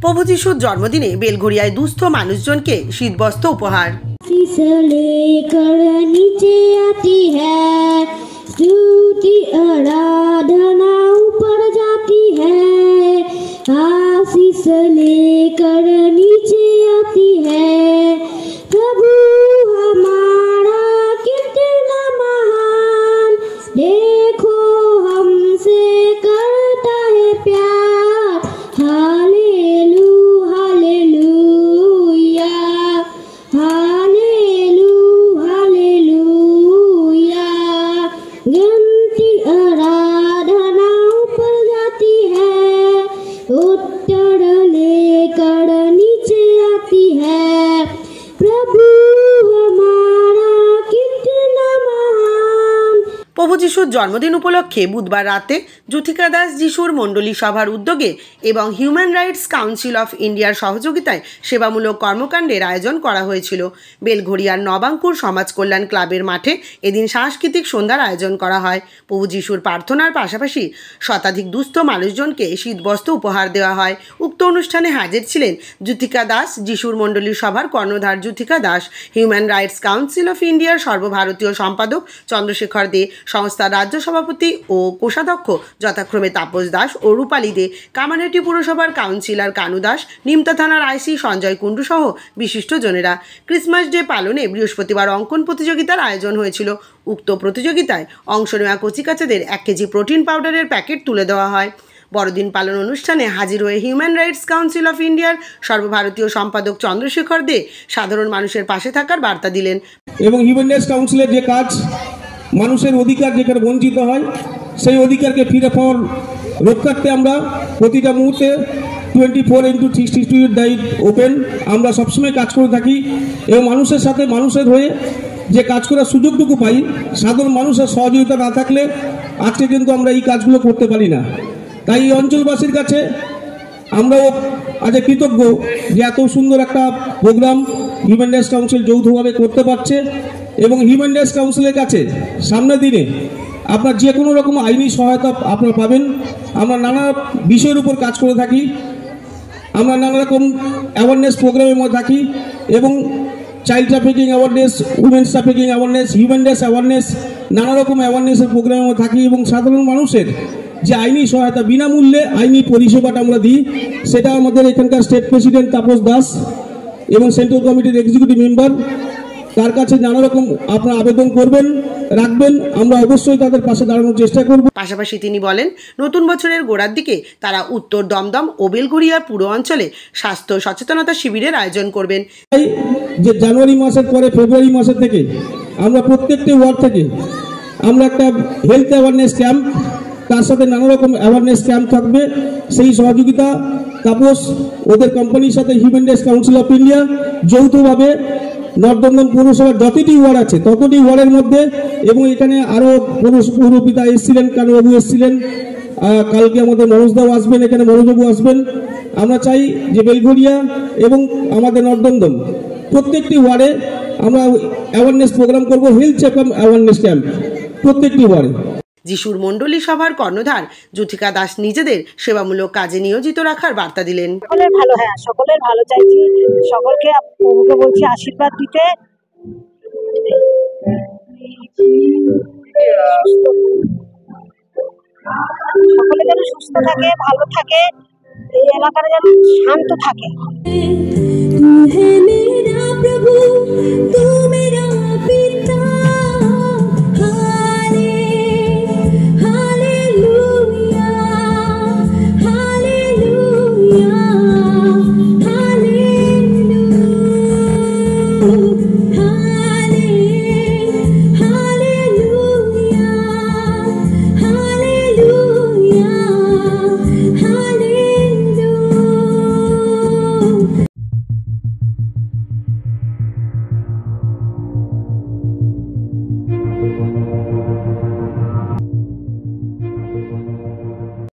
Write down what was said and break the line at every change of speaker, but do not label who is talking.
প্রভু যিশুর জন্মদিনে বেলঘড়িয়ায় দুস্থ মানুষজনকে শীতবস্ত্র উপহার।
आराधना ऊपर जाती है, आशीष लेकर नीचे आती है। प्रभु हमारा कितना महान, देखो हमसे करता है प्यार। हालेलू हालेलूया, हालेलू हालेलूया। आराधना ऊपर जाती है, उत्तर लेकर नीचे आती है। प्रभु हमारा कितना महान।
প্রভু যিশুর জন্মদিন উপলক্ষে বুধবার রাতে যুথিকা দাস যিশুর মণ্ডলী সভার উদ্যোগে এবং হিউম্যান রাইটস কাউন্সিল অফ ইন্ডিয়ার সহযোগিতায় সেবামূলক কর্মকাণ্ডের আয়োজন করা হয়েছিল। বেলঘড়িয়ার নবাঙ্কুর সমাজ কল্যাণ ক্লাবের মাঠে এদিন সাংস্কৃতিক সন্ধ্যার আয়োজন করা হয়। প্রভু যিশুর প্রার্থনার পাশাপাশি শতাধিক দুস্থ মানুষজনকে শীতবস্ত্র উপহার দেওয়া হয়। উক্ত অনুষ্ঠানে হাজির ছিলেন যুথিকা দাস যিশুর মণ্ডলী সভার কর্ণধার Juthika Das, human rights council of ইন্ডিয়ার সর্বভারতীয় সম্পাদক চন্দ্রশেখর দে, সংস্থার রাজ্য সভাপতি ও কোষাধ্যক্ষ যথাক্রমে তাপস দাস ও রূপালী দে, কামারহাটি পুরসভার কাউন্সিলর কানু দাস, নিমতা থানার আইসি সঞ্জয় কুণ্ডু সহ বিশিষ্টজনেরা। ক্রিসমাস ডে পালনে বৃহস্পতিবার অঙ্কন প্রতিযোগিতার আয়োজন হয়েছিল। উক্ত প্রতিযোগিতায় অংশ নেওয়া কচিকাচাদের 1 কেজি প্রোটিন পাউডারের প্যাকেট তুলে দেওয়া হয়। বড়দিন পালন অনুষ্ঠানে হাজির হয়ে হিউম্যান রাইটস কাউন্সিল অফ ইন্ডিয়ার সর্বভারতীয় সম্পাদক চন্দ্রশেখর দে সাধারণ মানুষের পাশে থাকার বার্তা দিলেন।
এবং হিউম্যান রাইটস কাউন্সিলের যে কাজ, মানুষের অধিকার যেখানে বঞ্চিত হয় সেই অধিকারকে ফিরে পাওয়ার রক্ষার্থে আমরা প্রতিটা মুহূর্তে 24/62 দায়িত্ব ওপেন আমরা সবসময় কাজ করে থাকি এবং মানুষের সাথে মানুষের হয়ে যে কাজ করার সুযোগটুকু পাই, সাধারণ মানুষের সহযোগিতা না থাকলে আজকে কিন্তু আমরা এই কাজগুলো করতে পারি না। তাই এই অঞ্চলবাসীর কাছে আমরাও আজ কৃতজ্ঞ যে এত সুন্দর একটা প্রোগ্রাম হিউম্যান রাইটস কাউন্সিল যৌথভাবে করতে পারছে এবং হিউম্যান রাইটস কাউন্সিলের কাছে সামনের দিনে আপনার যে কোনো রকম আইনি সহায়তা আপনারা পাবেন। আমরা নানা বিষয়ের উপর কাজ করে থাকি, আমরা নানা রকম অ্যাওয়ারনেস প্রোগ্রামের মধ্যে থাকি এবং child trafficking awareness, women's trafficking awareness, human rights awareness, নানা রকম অ্যাওয়ারনেসের প্রোগ্রামের মধ্যে থাকি এবং সাধারণ মানুষের যে আইনি সহায়তা বিনামূল্যে আইনি পরিষেবাটা আমরা দিই, সেটা আমাদের এখানকার স্টেট প্রেসিডেন্ট তাপস দাস এবং সেন্ট্রাল কমিটির এক্সিকিউটিভ মেম্বার তার কাছে নানা রকম আপনারা আবেদন করবেন, রাখবেন, আমরা অবশ্যই তাদের পাশে দাঁড়ানোর চেষ্টা করব।
পাশাপাশি তিনি বলেন, নতুন বছরের গোড়ার দিকে তারা উত্তর দমদম ও বেলঘড়িয়ার পুরো অঞ্চলে স্বাস্থ্য সচেতনতা শিবিরের আয়োজন করবেন।
যে জানুয়ারি মাসের পরে ফেব্রুয়ারি মাসের থেকে আমরা প্রত্যেকটি ওয়ার্ড থেকে আমরা একটা হেলথ অ্যাওয়ারনেস ক্যাম্প, তার সাথে নানা রকম অ্যাওয়ারনেস ক্যাম্প থাকবে। সেই সহযোগিতা তাপস ওদের কোম্পানির সাথে human rights council of India যৌথভাবে নর্দমদম পৌরসভার যতটি ওয়ার্ড আছে ততটি ওয়ার্ডের মধ্যে, এবং এখানে আরও পৌরপিতা এসেছিলেন, কানুবাবু এসেছিলেন, কালকে আমাদের মনোজদাও আসবেন, এখানে মনোজবাবু আসবেন। আমরা চাই যে বেলঘড়িয়া এবং আমাদের নর্দমদম প্রত্যেকটি ওয়ার্ডে আমরা অ্যাওয়ারনেস প্রোগ্রাম করব, হেলথ চেকআপ অ্যাওয়ারনেস ক্যাম্প প্রত্যেকটি ওয়ার্ডে।
যিশুর মণ্ডলী সভার কর্ণধার যুথিকা দাস নিজেদের সেবামূলক কাজে নিয়োজিত রাখার বার্তা দিলেন।
সকলের ভালো, হ্যাঁ সকলের ভালো চাইছি, সকলকে প্রভুকে বলছি আশীর্বাদ দিতে। সকলে যেন সুস্থ থাকে, ভালো থাকে, এই এলাকাটা যেন শান্ত থাকে।